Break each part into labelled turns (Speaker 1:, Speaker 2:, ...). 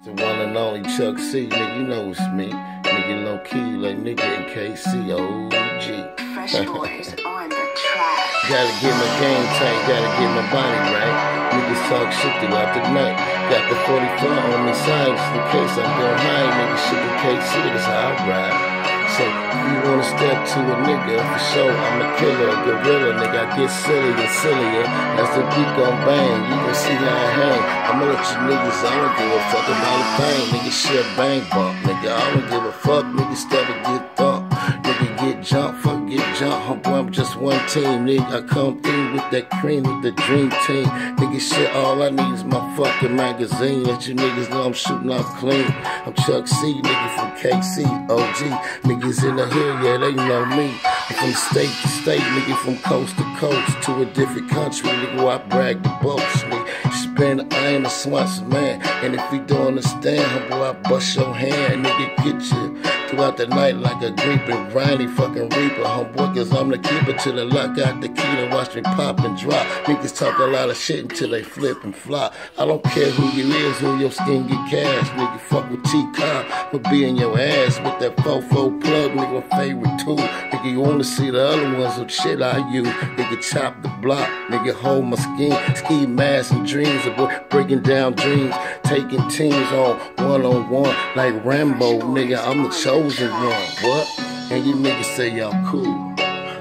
Speaker 1: The one and only Chuck C, nigga, you know it's me. Nigga low key, like nigga in KC, OG.
Speaker 2: Fresh boys on the track.
Speaker 1: Gotta get my game tight, gotta get my body right. Niggas talk shit throughout the night. Got the 44 on me side just in case I'm going high. Nigga shit in KC, that's how I ride. So if you wanna step to a nigga, for sure I'm a killer, a gorilla, nigga. I get sillier, sillier. As the beat gon' bang, you can see how I hang. I'ma let you niggas, I don't give a fuck about a thing. Nigga shit bang bump, nigga. I don't give a fuck, nigga. Step and get thumped. Nigga get jumped, fuck get jumped. Homeboy, I'm just one team, nigga. I come through with that cream, with the dream team. Nigga shit, all I need is my fucking magazine. Let you niggas know I'm shooting off clean. I'm Chuck C, nigga from KC, OG. Niggas in the hood, yeah, they know me. I'm from state to state, nigga, from coast to coast to a different country, nigga, I brag the boast, nigga. Spend I ain't a Swanson man, and if you don't understand, homeboy, I bust your hand, nigga, get you throughout the night like a creeping, grimy fucking reaper, homeboy, cause I'm the keeper till the luck got the key to watch me pop and drop. Niggas talk a lot of shit until they flip and flop. I don't care who you is, who your skin get cash, nigga, fuck with T-Cobb, will be in your ass with that 4-4 plug, nigga, my favorite tool. Nigga, you wanna see the other ones, so shit I use. Nigga, chop the block, nigga, hold my skin, ski masks and dreams of breaking down dreams, taking teams on one-on-one like Rambo, nigga, I'm the chosen one. What? And you niggas say y'all cool.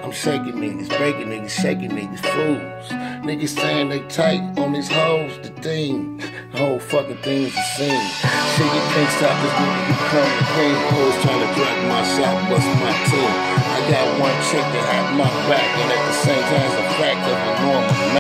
Speaker 1: I'm shaking niggas, breaking niggas, shaking niggas, fools. Niggas saying they tight on these hoes, the thing. The whole fucking thing's a scene. Shit, you can't stop this nigga become the king. Hoes trying to drag my shot, bust my team. I got one chick that have my back, and at the same time, it's a fact of a normal man.